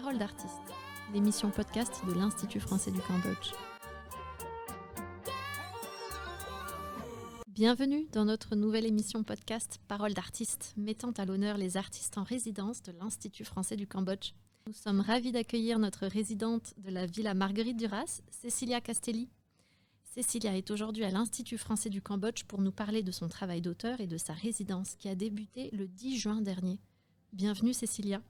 Parole d'artiste, l'émission podcast de l'Institut français du Cambodge. Bienvenue dans notre nouvelle émission podcast Parole d'artiste, mettant à l'honneur les artistes en résidence de l'Institut français du Cambodge. Nous sommes ravis d'accueillir notre résidente de la Villa Marguerite Duras, Cécilia Castelli. Cécilia est aujourd'hui à l'Institut français du Cambodge pour nous parler de son travail d'auteur et de sa résidence qui a débuté le 10 juin dernier. Bienvenue Cécilia.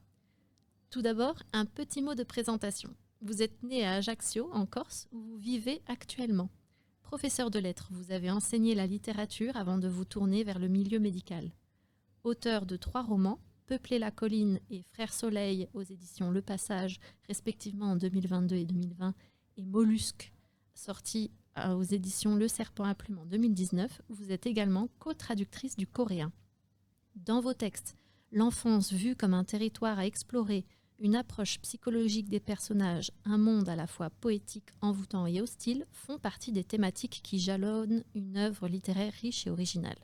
Tout d'abord, un petit mot de présentation. Vous êtes née à Ajaccio, en Corse, où vous vivez actuellement. Professeur de lettres, vous avez enseigné la littérature avant de vous tourner vers le milieu médical. Auteur de 3 romans, Peupler la colline et Frère Soleil aux éditions Le Passage, respectivement en 2022 et 2020, et Mollusque, sorti aux éditions Le Serpent à Plume en 2019, vous êtes également co-traductrice du coréen. Dans vos textes, l'enfance vue comme un territoire à explorer, une approche psychologique des personnages, un monde à la fois poétique, envoûtant et hostile font partie des thématiques qui jalonnent une œuvre littéraire riche et originale.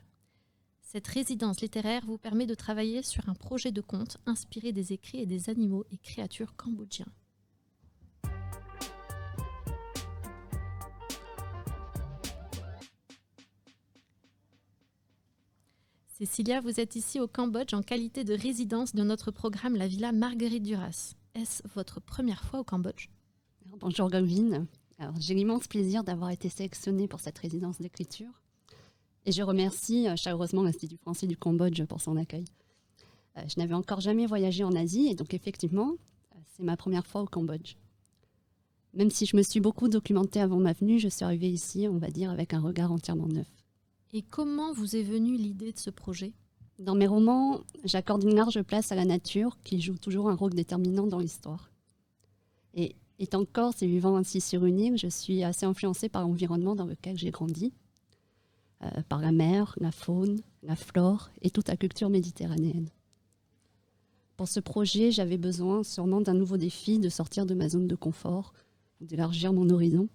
Cette résidence littéraire vous permet de travailler sur un projet de conte inspiré des écrits et des animaux et créatures cambodgiens. Cécilia, vous êtes ici au Cambodge en qualité de résidence de notre programme La Villa Marguerite Duras. Est-ce votre première fois au Cambodge ? Bonjour Galvin. J'ai l'immense plaisir d'avoir été sélectionnée pour cette résidence d'écriture. Et je remercie chaleureusement l'Institut français du Cambodge pour son accueil. Je n'avais encore jamais voyagé en Asie et donc effectivement, c'est ma première fois au Cambodge. Même si je me suis beaucoup documentée avant ma venue, je suis arrivée ici, on va dire, avec un regard entièrement neuf. Et comment vous est venue l'idée de ce projet ? Dans mes romans, j'accorde une large place à la nature qui joue toujours un rôle déterminant dans l'histoire. Et étant corse et vivant ainsi sur une île, je suis assez influencée par l'environnement dans lequel j'ai grandi, par la mer, la faune, la flore et toute la culture méditerranéenne. Pour ce projet, j'avais besoin sûrement d'un nouveau défi, de sortir de ma zone de confort, d'élargir mon horizon.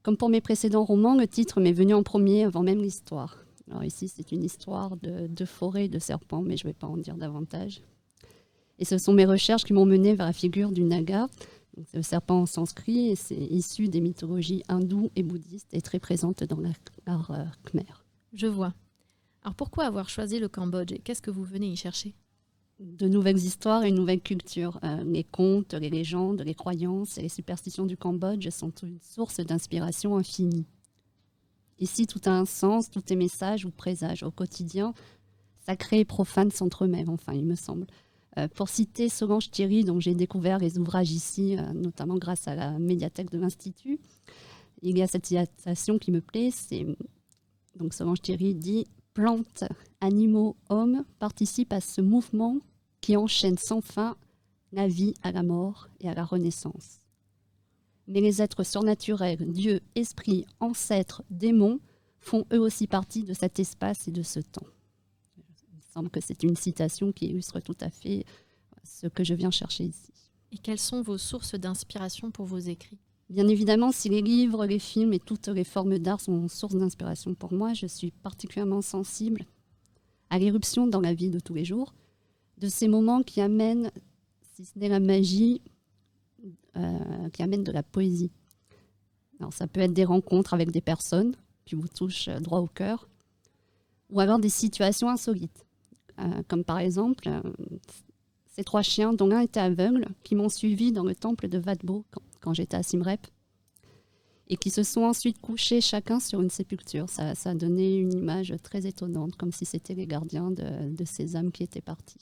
Comme pour mes précédents romans, le titre m'est venu en premier avant même l'histoire. Alors ici, c'est une histoire de forêt et de serpents, mais je ne vais pas en dire davantage. Et ce sont mes recherches qui m'ont mené vers la figure du Naga. Donc, c'est le serpent en sanskrit et c'est issu des mythologies hindoues et bouddhistes et très présente dans l'art khmer. Je vois. Alors pourquoi avoir choisi le Cambodge et qu'est-ce que vous venez y chercher ? De nouvelles histoires et une nouvelle culture. Les contes, les légendes, les croyances et les superstitions du Cambodge sont une source d'inspiration infinie. Ici, tout a un sens, tout est message ou présage. Au quotidien, sacré et profane s'entremêlent, enfin, il me semble. Pour citer Solange Thierry, dont j'ai découvert les ouvrages ici, notamment grâce à la médiathèque de l'Institut, il y a cette citation qui me plaît, donc Solange Thierry dit « Plantes, animaux, hommes participent à ce mouvement qui enchaîne sans fin la vie à la mort et à la renaissance. Mais les êtres surnaturels, dieux, esprits, ancêtres, démons, font eux aussi partie de cet espace et de ce temps. » Il me semble que c'est une citation qui illustre tout à fait ce que je viens chercher ici. Et quelles sont vos sources d'inspiration pour vos écrits ? Bien évidemment, si les livres, les films et toutes les formes d'art sont source d'inspiration pour moi, je suis particulièrement sensible à l'éruption dans la vie de tous les jours, de ces moments qui amènent, si ce n'est la magie, qui amènent de la poésie. Alors, ça peut être des rencontres avec des personnes qui vous touchent droit au cœur, ou alors des situations insolites, comme par exemple ces 3 chiens dont l'un était aveugle, qui m'ont suivi dans le temple de Wat Bo quand j'étais à Siem Reap, et qui se sont ensuite couchés chacun sur une sépulture. Ça a donné une image très étonnante, comme si c'était les gardiens de ces âmes qui étaient parties.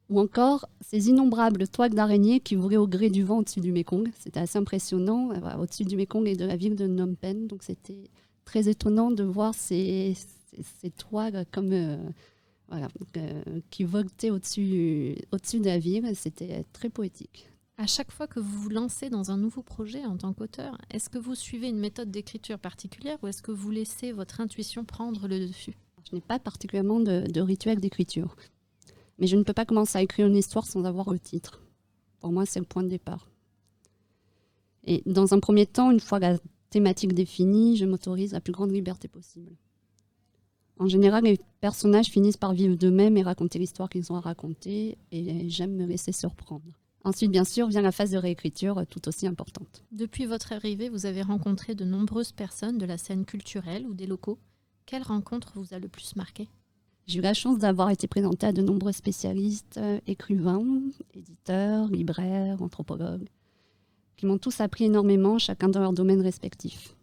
Ou encore ces innombrables toiles d'araignées qui volaient au gré du vent au-dessus du Mékong. C'était assez impressionnant, au-dessus du Mékong et de la ville de Phnom Penh. Donc c'était très étonnant de voir ces toiles comme, qui voletaient au-dessus de la ville. C'était très poétique. À chaque fois que vous vous lancez dans un nouveau projet en tant qu'auteur, est-ce que vous suivez une méthode d'écriture particulière ou est-ce que vous laissez votre intuition prendre le dessus ? Je n'ai pas particulièrement de rituel d'écriture. Mais je ne peux pas commencer à écrire une histoire sans avoir le titre. Pour moi, c'est le point de départ. Et dans un premier temps, une fois la thématique définie, je m'autorise la plus grande liberté possible. En général, les personnages finissent par vivre d'eux-mêmes et raconter l'histoire qu'ils ont à raconter, et j'aime me laisser surprendre. Ensuite, bien sûr, vient la phase de réécriture, tout aussi importante. Depuis votre arrivée, vous avez rencontré de nombreuses personnes de la scène culturelle ou des locaux. Quelle rencontre vous a le plus marqué ? J'ai eu la chance d'avoir été présentée à de nombreux spécialistes, écrivains, éditeurs, libraires, anthropologues, qui m'ont tous appris énormément, chacun dans leur domaine respectif.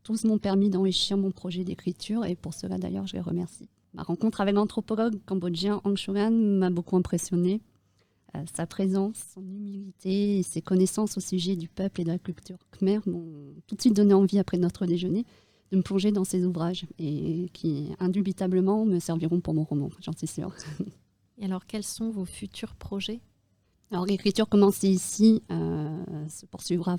Tous m'ont permis d'enrichir mon projet d'écriture et pour cela d'ailleurs je les remercie. Ma rencontre avec l'anthropologue cambodgien Ang Chogan m'a beaucoup impressionnée. Sa présence, son humilité et ses connaissances au sujet du peuple et de la culture khmer m'ont tout de suite donné envie après notre déjeuner de me plonger dans ses ouvrages et qui indubitablement me serviront pour mon roman, j'en suis sûre. Et alors quels sont vos futurs projets ? Alors l'écriture commencée ici se poursuivra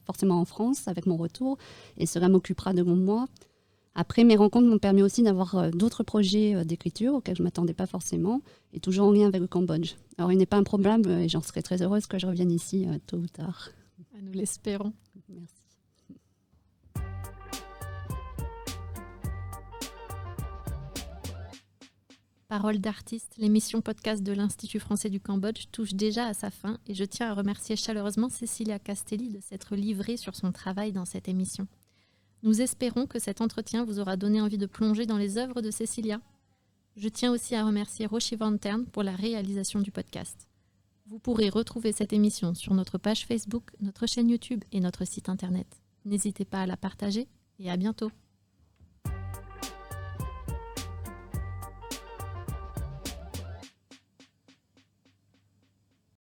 forcément en France avec mon retour et cela m'occupera de longs mois. Après, mes rencontres m'ont permis aussi d'avoir d'autres projets d'écriture auxquels je ne m'attendais pas forcément et toujours en lien avec le Cambodge. Alors il n'est pas un problème et j'en serai très heureuse que je revienne ici tôt ou tard. Nous l'espérons. Merci. Parole d'artiste, l'émission podcast de l'Institut français du Cambodge touche déjà à sa fin et je tiens à remercier chaleureusement Cécilia Castelli de s'être livrée sur son travail dans cette émission. Nous espérons que cet entretien vous aura donné envie de plonger dans les œuvres de Cécilia. Je tiens aussi à remercier Roshi Van Tern pour la réalisation du podcast. Vous pourrez retrouver cette émission sur notre page Facebook, notre chaîne YouTube et notre site internet. N'hésitez pas à la partager et à bientôt.